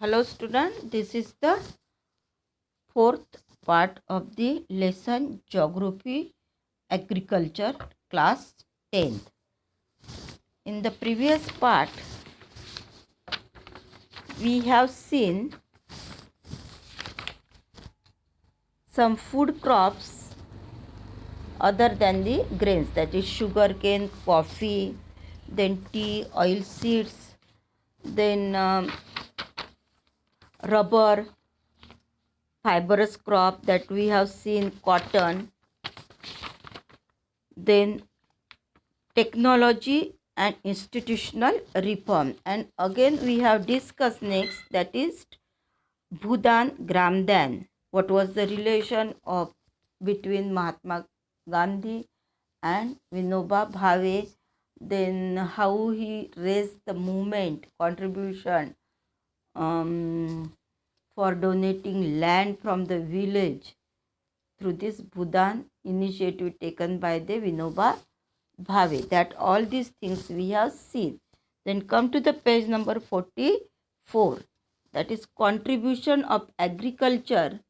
Hello student, this is the fourth part of the lesson Geography Agriculture class 10th. In the previous part, we have seen some food crops other than the grains, that is sugarcane, coffee, then tea, oil seeds, then rubber, fibrous crop that we have seen cotton, then technology and institutional reform, and again we have discussed next, that is Bhudan Gramdan. What was the relation of between Mahatma Gandhi and Vinoba Bhave, then how he raised the movement contribution for donating land from the village through this Bhudan initiative taken by the Vinoba Bhave. That all these things we have seen. Then come to the page number 44. That is contribution of agriculture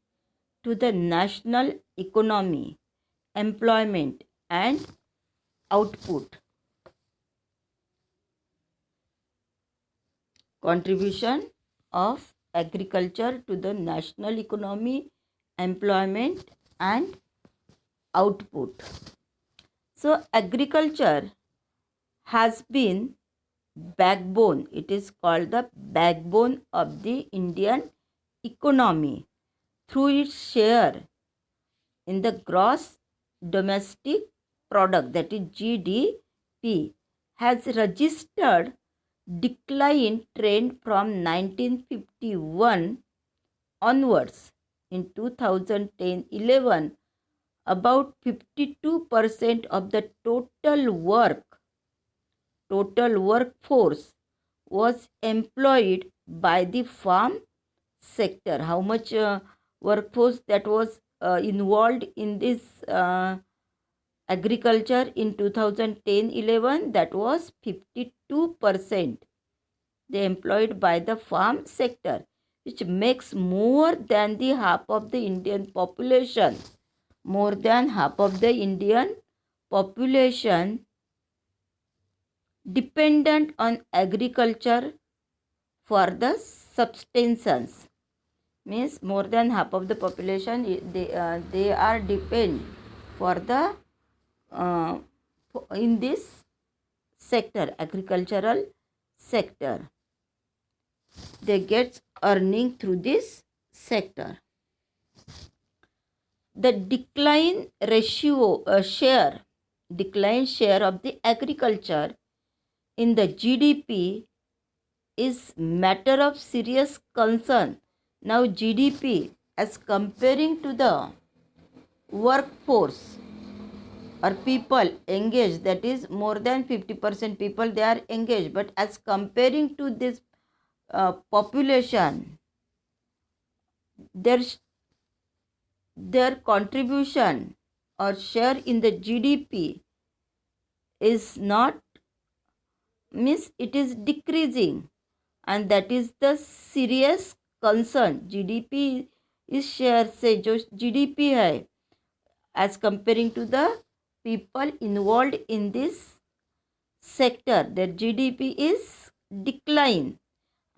to the national economy, employment and output. Contribution of agriculture to the national economy, employment and output. So agriculture has been backbone. It is called the backbone of the Indian economy through its share in the gross domestic product, that is GDP, has registered decline trend from 1951 onwards. In 2010-11, about 52% of the total workforce was employed by the farm sector. How much workforce that was involved in this agriculture in 2010-11? That was 52%. They employed by the farm sector, which makes more than the half of the Indian population. More than half of the Indian population dependent on agriculture for the subsistence. Means more than half of the population, they are depend for the in this sector, agricultural sector. They get earning through this sector. The decline share of the agriculture in the GDP is matter of serious concern. Now GDP as comparing to the workforce or people engaged, that is more than 50% people they are engaged, but as comparing to this population, their contribution or share in the GDP is not, means it is decreasing, and that is the serious concern. GDP is share से जो GDP है as comparing to the people involved in this sector, their GDP is decline,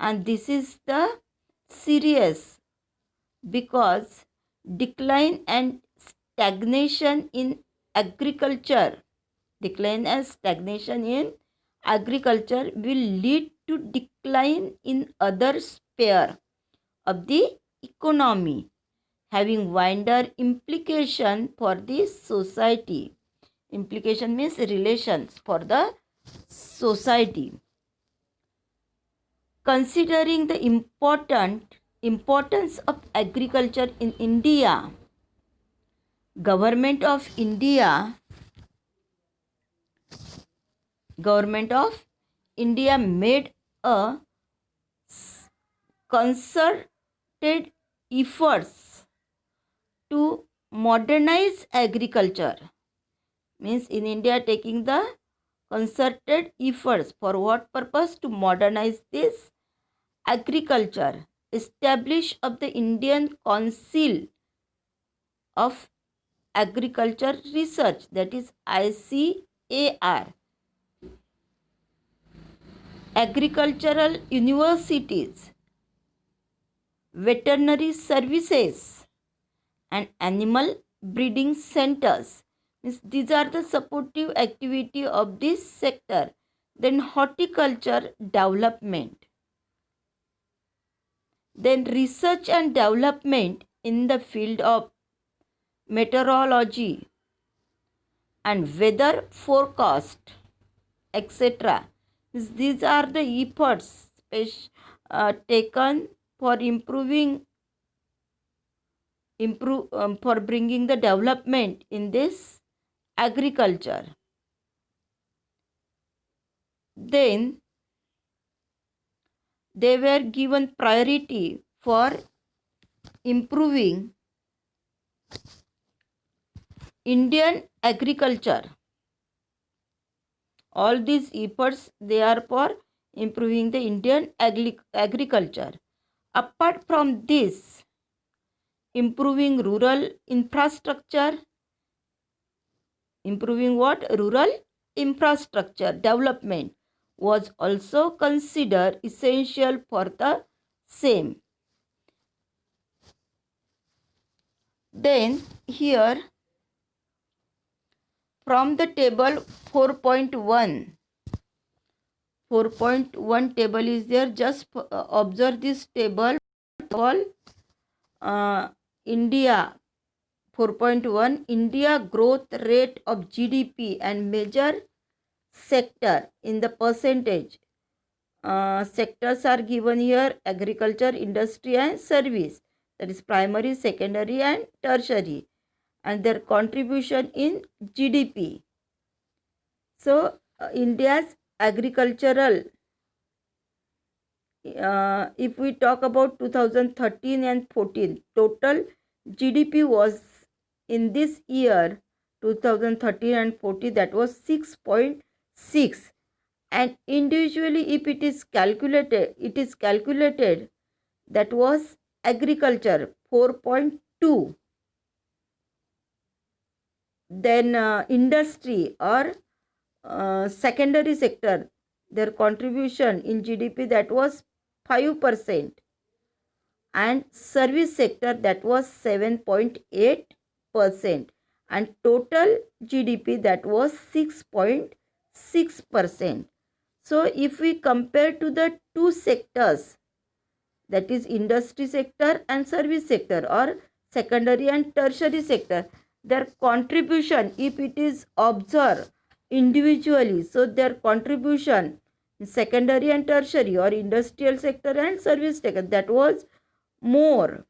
and this is the serious, because decline and stagnation in agriculture will lead to decline in other sphere of the economy, having wider implication for the society. Implication means relations for the society. Considering the importance of agriculture in India, Government of India made a concerted efforts to modernize agriculture. Means in India taking the concerted efforts for what purpose? To modernize this agriculture. establish of the Indian Council of Agriculture Research, that is ICAR, agricultural universities, veterinary services, and animal breeding centers. Means these are the supportive activity of this sector. Then horticulture development. Then research and development in the field of meteorology and weather forecast, etc. These are the efforts taken for for bringing the development in this agriculture. Then they were given priority for improving Indian agriculture. All these efforts, they are for improving the Indian agriculture. Apart from this, improving rural infrastructure, improving what? Rural infrastructure development was also considered essential for the same. Then here from the table 4.1 table is there. Just observe this table. All India 4.1 India growth rate of GDP and major sector in the percentage. Sectors are given here: agriculture, industry and service, that is primary, secondary and tertiary, and their contribution in GDP. So India's agricultural, if we talk about 2013 and 14, total GDP was in this year 2013 and 14, that was 6.6, and individually if it is calculated, that was agriculture 4.2. Then industry or secondary sector, their contribution in GDP, that was 5%, and service sector, that was 7.8%, and total GDP, that was 6.6%. So if we compare to the two sectors, that is industry sector and service sector, or secondary and tertiary sector, their contribution, if it is observed individually, so their contribution in secondary and tertiary or industrial sector and service sector, that was more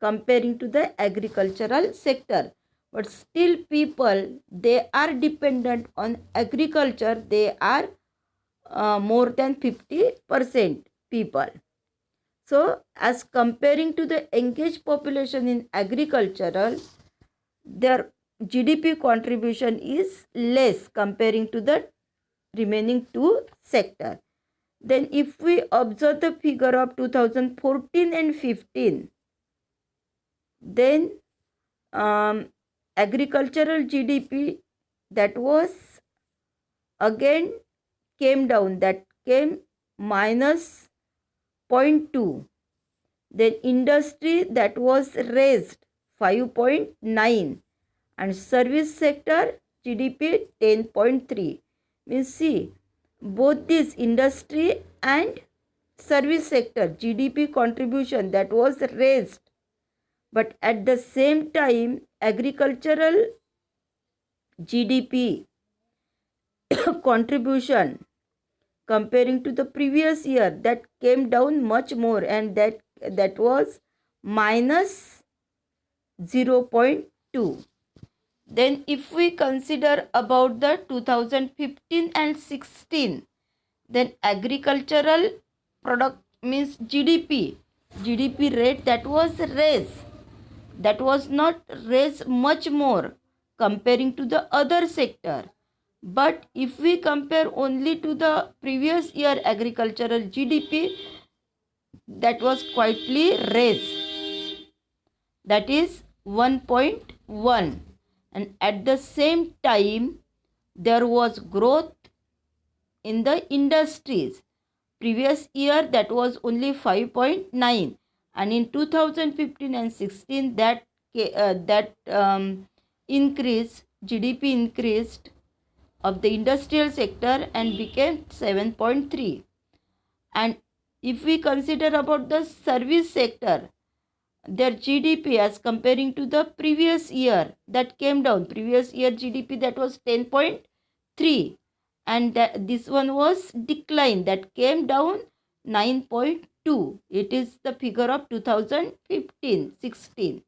comparing to the agricultural sector. But still people, they are dependent on agriculture. They are more than 50% people. So as comparing to the engaged population in agricultural, their GDP contribution is less comparing to the remaining two sector. Then if we observe the figure of 2014 and 15, then agricultural GDP, that was again came down, that came minus 0.2. Then industry, that was raised 5.9, and service sector GDP 10.3. Means see, both this industry and service sector GDP contribution, that was raised, but at the same time agricultural GDP contribution comparing to the previous year, that came down much more, and that was minus 0.2. Then if we consider about the 2015 and 16, then agricultural product means GDP rate, that was raised, that was not raised much more comparing to the other sector. But if we compare only to the previous year agricultural GDP, that was quietly raised, that is 1.1, and at the same time there was growth in the industries. Previous year that was only 5.9, and in 2015 and 16 that increase GDP increased of the industrial sector and became 7.3. And if we consider about the service sector, their GDP as comparing to the previous year that came down. Previous year GDP that was 10.3, and this one was decline that came down 9.2. It is the figure of 2015-16.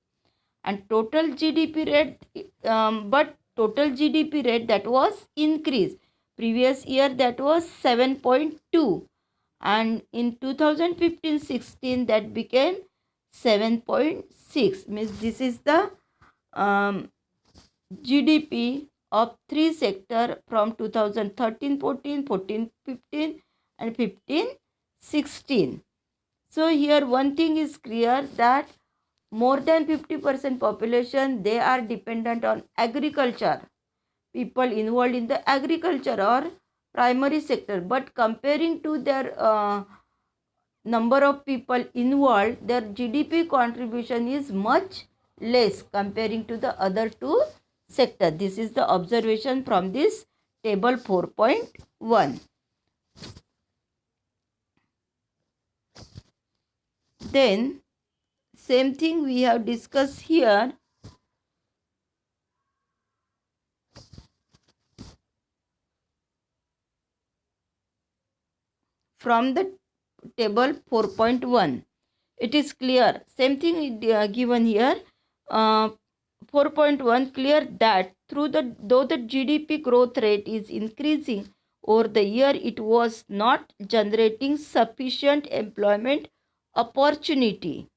And total GDP rate, but total GDP rate that was increased. Previous year that was 7.2, and in 2015-16 that became 7.6. Means this is the GDP of three sector from 2013-14, 14-15, and 15-16. So here one thing is clear, that more than 50% population, they are dependent on agriculture. People involved in the agriculture or primary sector, but comparing to their number of people involved, their GDP contribution is much less comparing to the other two sector. This is the observation from this table 4.1. Then same thing we have discussed here. From the table 4.1, it is clear. Same thing given here. 4.1 clear that though the GDP growth rate is increasing over the year, it was not generating sufficient employment opportunity.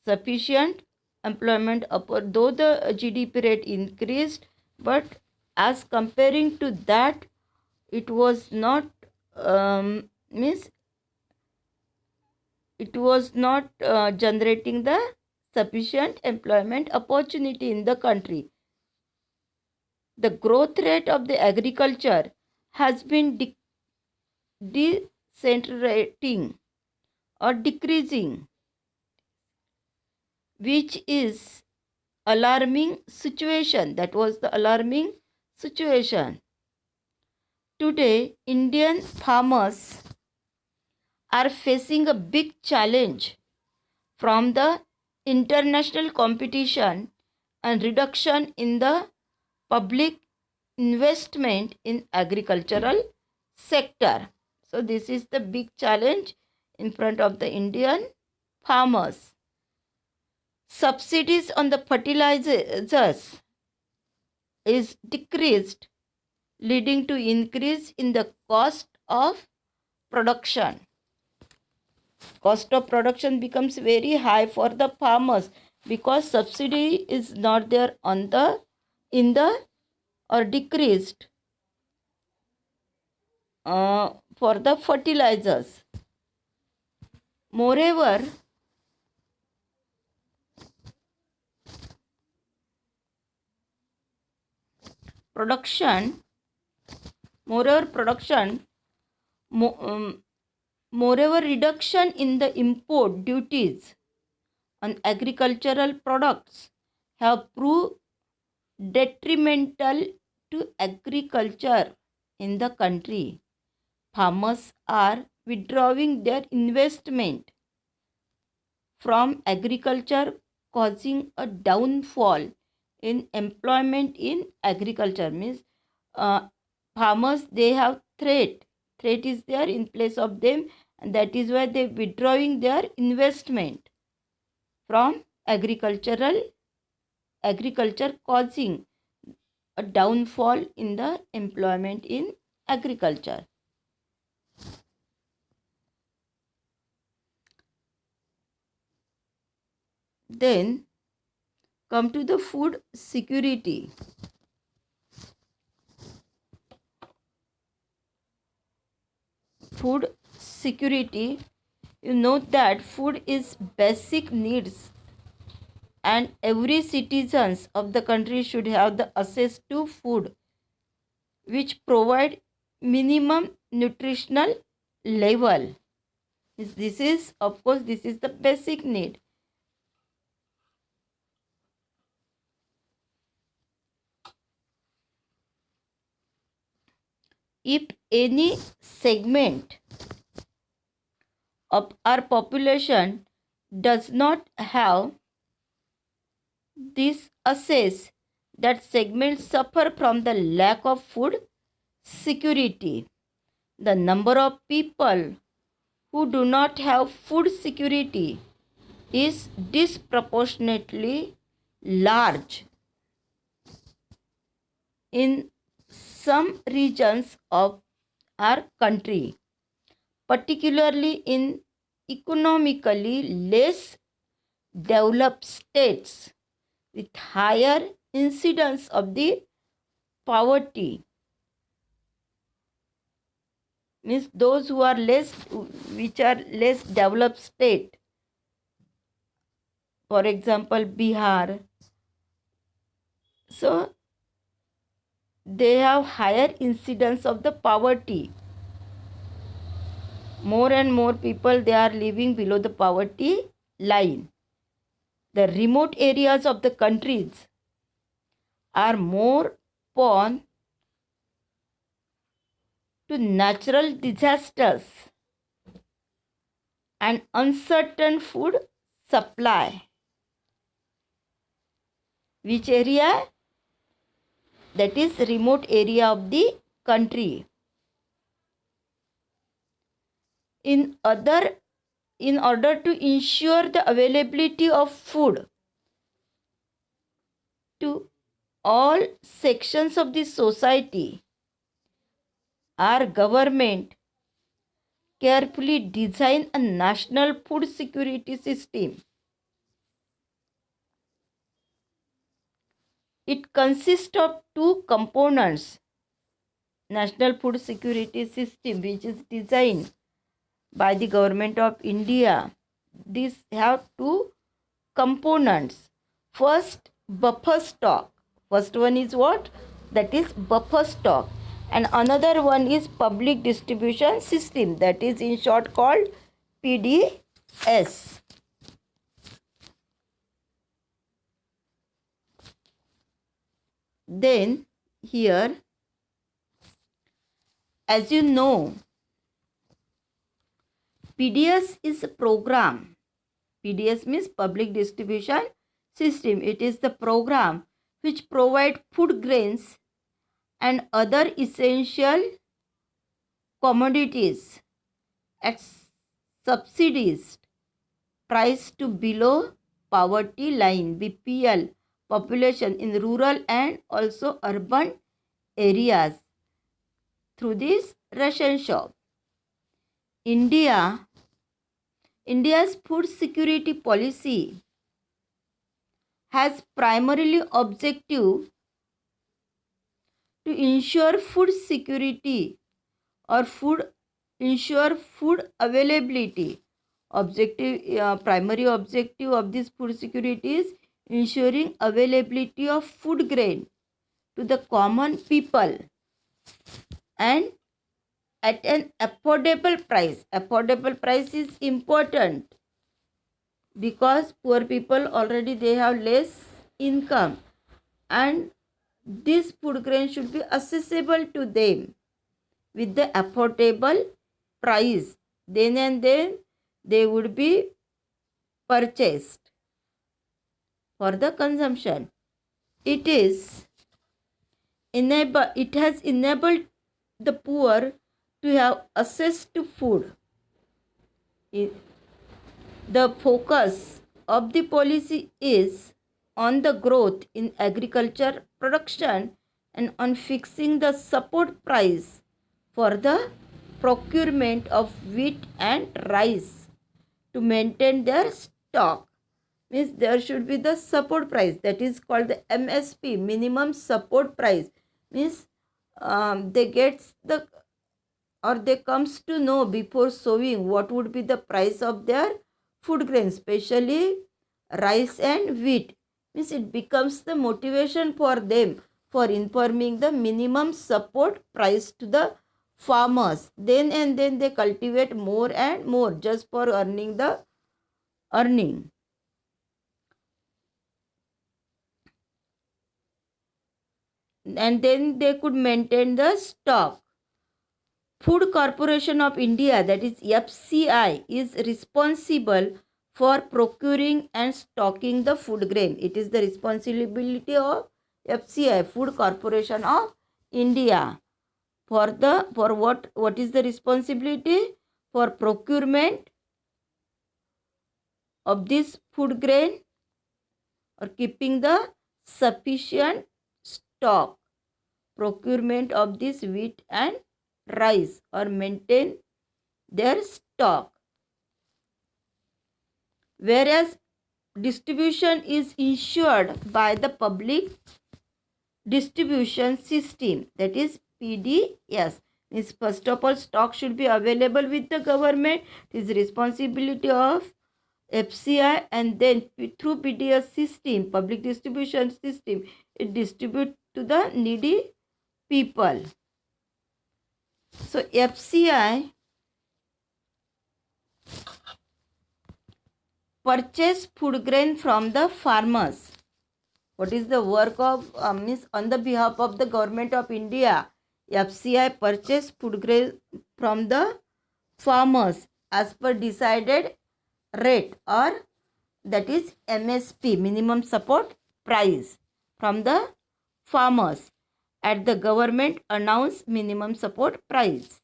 Sufficient employment though the GDP rate increased, but as comparing to that, it was not means it was not generating the sufficient employment opportunity in the country. The growth rate of the agriculture has been decelerating or decreasing, which is alarming situation. That was the alarming situation. Today, Indian farmers are facing a big challenge from the international competition and reduction in the public investment in agricultural sector. So this is the big challenge in front of the Indian farmers. Subsidies on the fertilizers is decreased, leading to increase in the cost of production. Cost of production becomes very high for the farmers because subsidy is not there on the or decreased for the fertilizers. Moreover, production moreover reduction in the import duties on agricultural products have proved detrimental to agriculture in the country. Farmers are withdrawing their investment from agriculture, causing a downfall in employment in agriculture. Means farmers, they have threat is there in place of them, and that is why they withdrawing their investment from agriculture, causing a downfall in the employment in agriculture. Then come to the food security. Food security You know that food is basic needs and every citizens of the country should have the access to food which provide minimum nutritional level. This is, of course, this is the basic need. If any segment of our population does not have this access, that segment suffer from the lack of food security. The number of people who do not have food security is disproportionately large in some regions of our country, particularly in economically less developed states with higher incidence of the poverty. Means those who are less, which are less developed state, for example Bihar, so they have higher incidence of the poverty. More and more people, they are living below the poverty line. The remote areas of the countries are more prone to natural disasters and uncertain food supply. Which area? That is remote area of the country. In order to ensure the availability of food to all sections of the society, our government carefully designed a national food security system. It consists of two components. National food security system, which is designed by the government of India. These have two components. First, buffer stock. First one is what? That is buffer stock. And another one is public distribution system, that is in short called PDS. Then here, as you know, PDS is a program. PDS means public distribution system. It is the program which provide food grains and other essential commodities at subsidized price to below poverty line BPL population in rural and also urban areas through this ration shop. India's food security policy has primarily objective to ensure food security or ensure food availability. Primary objective of this food security is ensuring availability of food grain to the common people and at an affordable price. Affordable price is important because poor people already they have less income, and this food grain should be accessible to them with the affordable price. Then and then they would be purchased for the consumption. It has enabled the poor to have access to food. The focus of the policy is on the growth in agriculture production and on fixing the support price for the procurement of wheat and rice to maintain their stock. Means there should be the support price, that is called the MSP, minimum support price. Means they get the or they comes to know before sowing what would be the price of their food grains, especially rice and wheat. Means it becomes the motivation for them for informing the minimum support price to the farmers. Then and then they cultivate more and more just for earning the earning. And then they could maintain the stock. Food Corporation of India, that is FCI, is responsible for procuring and stocking the food grain. It is the responsibility of FCI, Food Corporation of India. For what is the responsibility? For procurement of this food grain or keeping the sufficient stock, procurement of this wheat and rice or maintain their stock. Whereas distribution is ensured by the public distribution system, that is PDS. Means first of all, stock should be available with the government. It is responsibility of FCI, and then through PDS system, public distribution system, it distributes to the needy people. So FCI purchase food grain from the farmers. What is the work of means on the behalf of the government of India? FCI purchase food grain from the farmers as per decided rate, or that is MSP, minimum support price, from the farmers at the government announced minimum support price.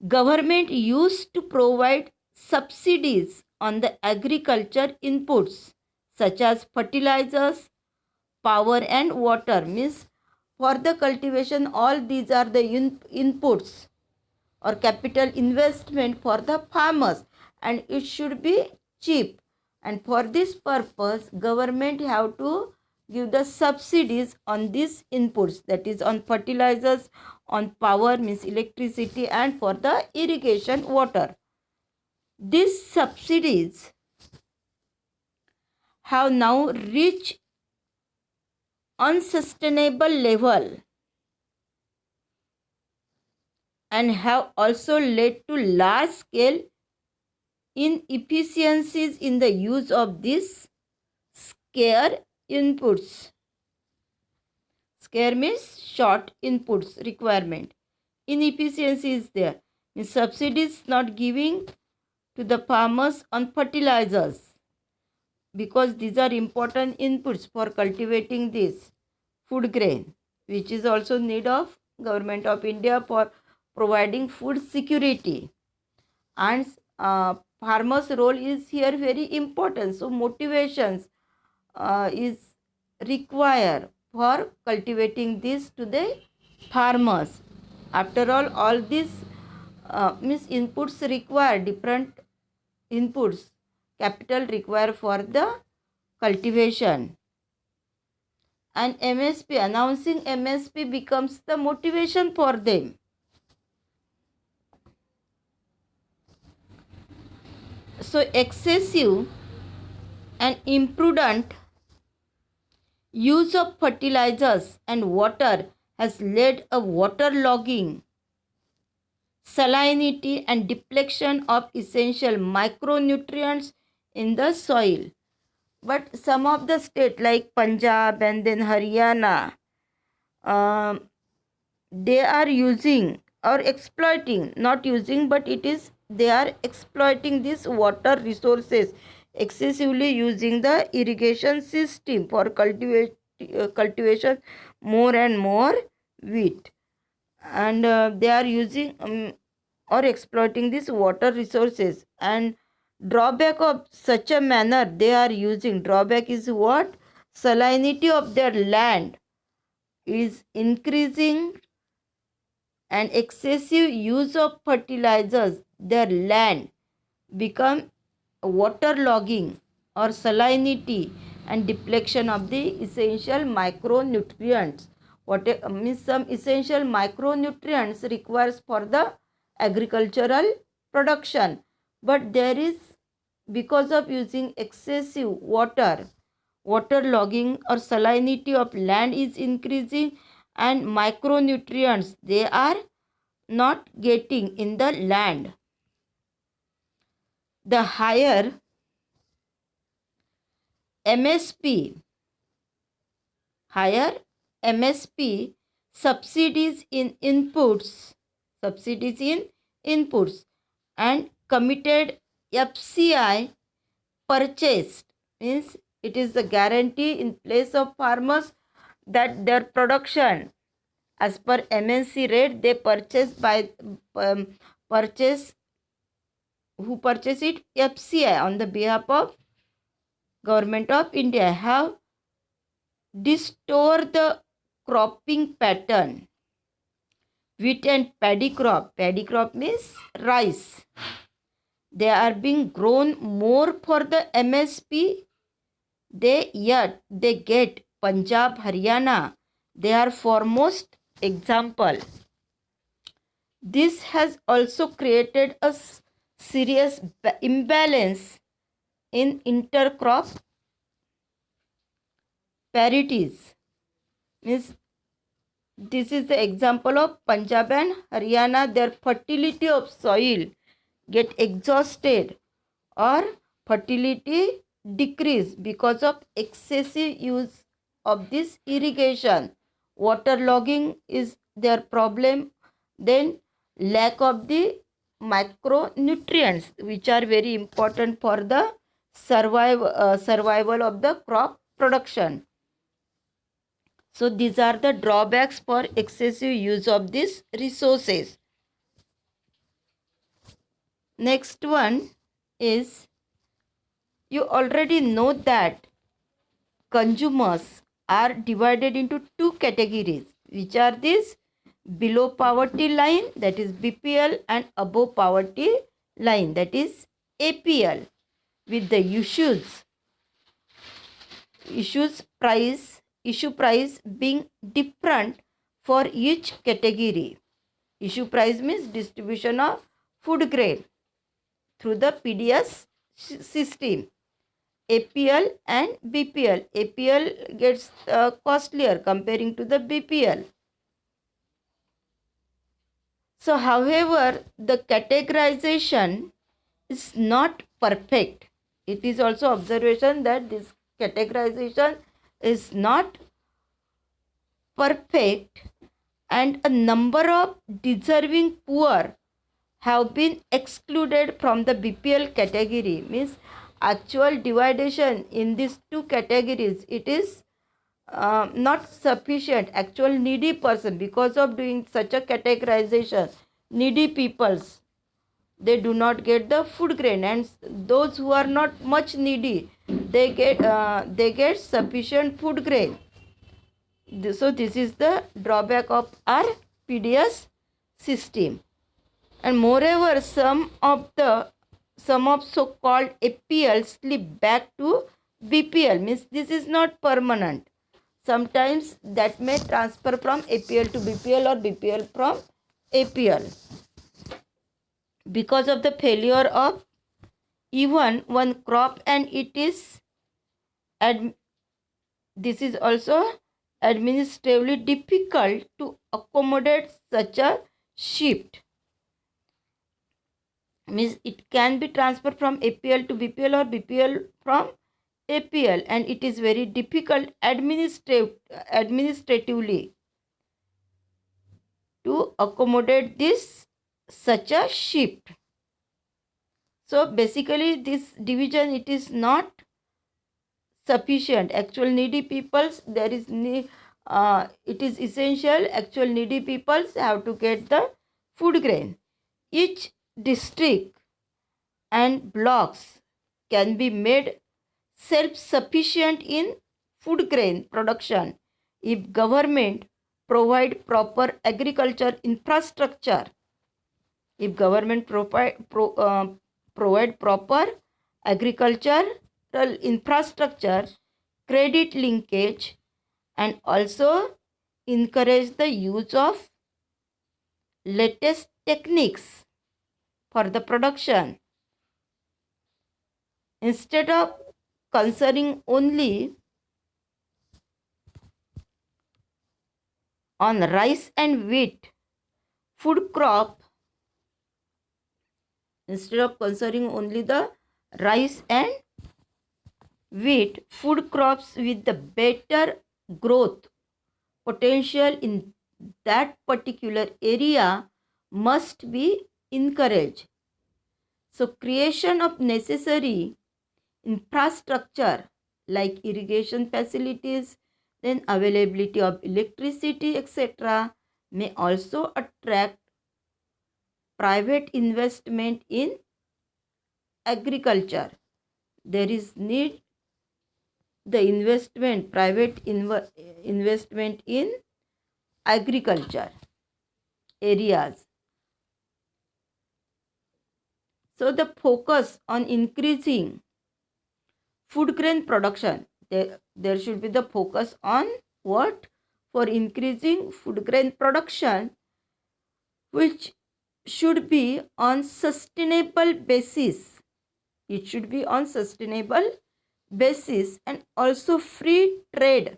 Government used to provide subsidies on the agriculture inputs such as fertilizers, power and water. Means for the cultivation, all these are the inputs or capital investment for the farmers, and it should be cheap. And for this purpose, government have to give the subsidies on these inputs, that is on fertilizers, on power means electricity, and for the irrigation water. These subsidies have now reached unsustainable level and have also led to large scale inefficiencies in the use of these scarce inputs. Scarce means short inputs requirement. Inefficiency is there. Means subsidies not giving to the farmers on fertilizers, because these are important inputs for cultivating this food grain, which is also need of government of India for providing food security. And farmers role is here very important, so motivations is required for cultivating this to the farmers. After all these means inputs require different inputs, capital required for the cultivation. And MSP, announcing MSP becomes the motivation for them. So excessive and imprudent use of fertilizers and water has led a waterlogging, salinity and depletion of essential micronutrients in the soil. But some of the states like Punjab and then Haryana, they are using or exploiting, not using, but it is they are exploiting these water resources excessively, using the irrigation system for cultivation more and more wheat. And they are using or exploiting these water resources. And drawback of such a manner they are using, drawback is what? Salinity of their land is increasing, and excessive use of fertilizers, their land become waterlogging or salinity and depletion of the essential micronutrients. What means some essential micronutrients requires for the agricultural production. But there is, because of using excessive waterlogging or salinity of land is increasing, and micronutrients they are not getting in the land. The higher MSP, higher MSP, subsidies in inputs and committed FCI purchased, means it is the guarantee in place of farmers that their production as per MNC rate they purchase it FCI on the behalf of Government of India have distort the cropping pattern. Wheat and paddy crop means rice, they are being grown more for the MSP. Yet they get Punjab, Haryana, they are foremost example. This has also created a serious imbalance in intercrop parities. Means this is the example of Punjab and Haryana. Their fertility of soil get exhausted or fertility decrease because of excessive use of this irrigation. Waterlogging is their problem. Then lack of the micronutrients which are very important for the survival of the crop production. So these are the drawbacks for excessive use of these resources. Next one is, you already know that consumers are divided into two categories, which are these: below poverty line, that is BPL, and above poverty line, that is APL, with the issue price being different for each category. Issue price means distribution of food grain through the PDS system. APL and BPL. APL gets costlier comparing to the BPL. So, however, the categorization is not perfect. It is also observation that this categorization is not perfect, and a number of deserving poor have been excluded from the BPL category. Means actual division in these two categories, it is not sufficient. Actual needy person, because of doing such a categorization, needy peoples, they do not get the food grain, and those who are not much needy, they get sufficient food grain. So this is the drawback of our PDS system. And moreover, some of so-called APL slip back to BPL, means this is not permanent. Sometimes that may transfer from APL to BPL or BPL from APL. Because of the failure of even one crop, and this is also administratively difficult to accommodate such a shift. Means it can be transferred from APL to BPL or BPL from APL, and it is very difficult administratively to accommodate this such a shift. So basically this division, it is not sufficient. Actual needy peoples, it is essential. Actual needy peoples have to get the food grain. Each district and blocks can be made self-sufficient in food grain production if government provide proper agriculture infrastructure. If government provide proper agricultural infrastructure, credit linkage, and also encourage the use of latest techniques for the production. Instead of concerning only on rice and wheat food crop, instead of concerning only the rice and wheat food crops with the better growth potential in that particular area must be encouraged. So creation of necessary infrastructure like irrigation facilities, then availability of electricity, etc., may also attract private investment in agriculture. There is need the investment, private investment in agriculture areas. So the focus on increasing food grain production, there should be the focus on what? For increasing food grain production, which should be on sustainable basis. It should be on sustainable basis, and also free trade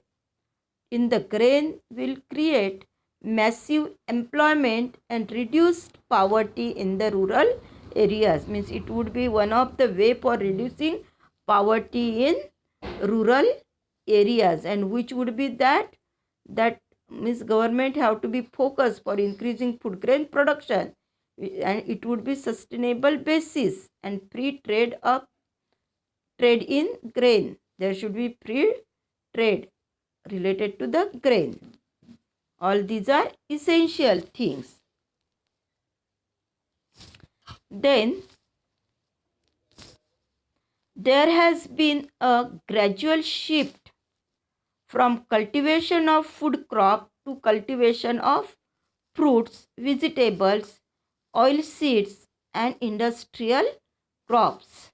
in the grain will create massive employment and reduced poverty in the rural areas. Means it would be one of the way for reducing poverty in rural areas. And which would be that means government have to be focused for increasing food grain production, and it would be sustainable basis and free trade in grain. There should be free trade related to the grain. All these are essential things. Then there has been a gradual shift from cultivation of food crop to cultivation of fruits, vegetables, oil seeds, and industrial crops.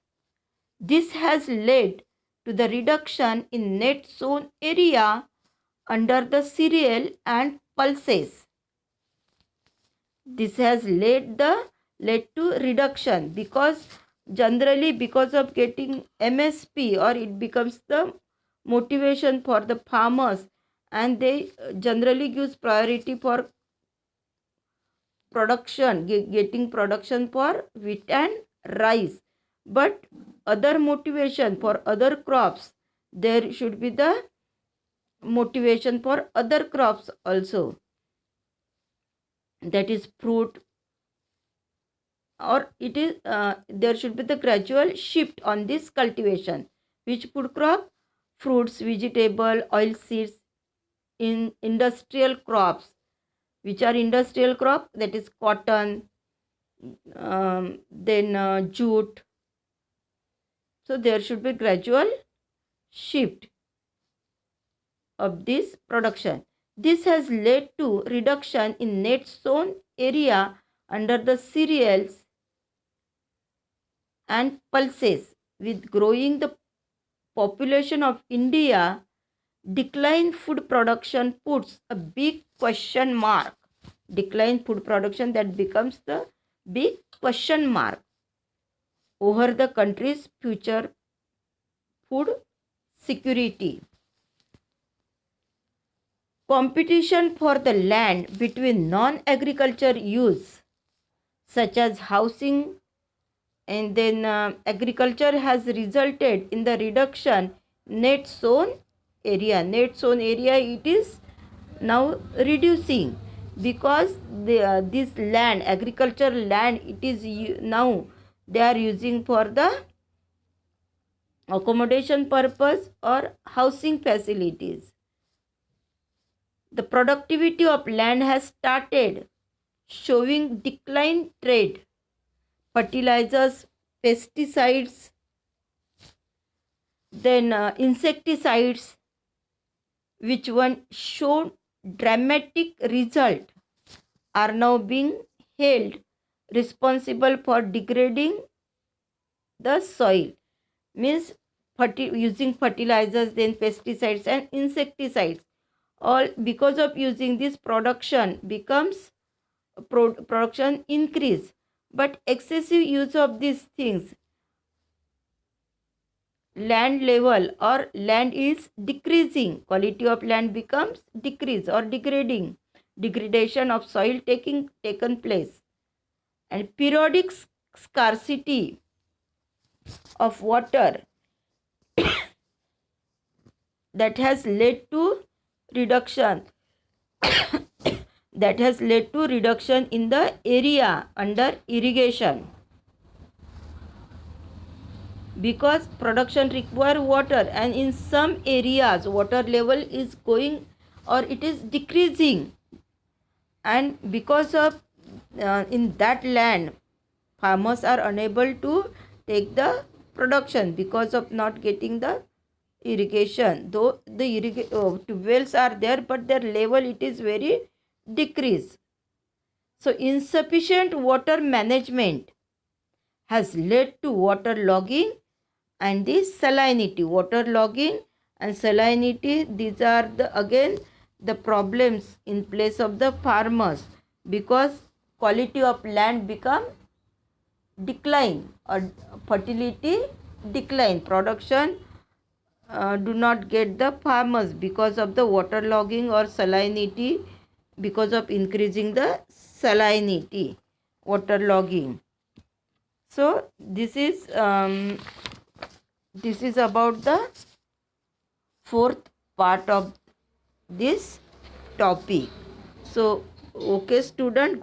This has led to the reduction in net sown area under the cereal and pulses. This has led to reduction, because generally because of getting MSP, or it becomes the motivation for the farmers, and they generally gives priority for production, getting production for wheat and rice. But other motivation for other crops, there should be the motivation for other crops also, that is fruit, or it is there should be the gradual shift on this cultivation. Which food crop? Fruits, vegetable, oil seeds, in industrial crops. Which are industrial crop? That is cotton, then jute. So there should be gradual shift of this production. This has led to reduction in net sown area under the cereals and pulses. With growing the population of India, decline food production puts a big question mark. Decline food production, that becomes the big question mark over the country's future food security. Competition for the land between non-agriculture use, such as housing and then agriculture, has resulted in the reduction net sown area. Net sown area, it is now reducing, because this land, agricultural land, it is now they are using for the accommodation purpose or housing facilities. The productivity of land has started showing decline trend. Fertilizers, pesticides, then insecticides, which one showed dramatic result, are now being held responsible for degrading the soil. Means using fertilizers, then pesticides and insecticides, all because of using this, production becomes production increase, But excessive use of these things, land level or land is decreasing, quality of land becomes decrease or degrading, degradation of soil taken place, and periodic scarcity of water that has led to reduction that has led to reduction in the area under irrigation, because production require water, and in some areas water level is going or it is decreasing, and because of in that land farmers are unable to take the production because of not getting the irrigation, though the wells are there but their level it is very decreased. So insufficient water management has led to water logging and the salinity. Water logging and salinity, these are again the problems in place of the farmers, because quality of land become decline or fertility decline, production do not get the farmers because of the water logging or salinity, because of increasing the salinity, water logging. So this is about the fourth part of this topic. So okay student, good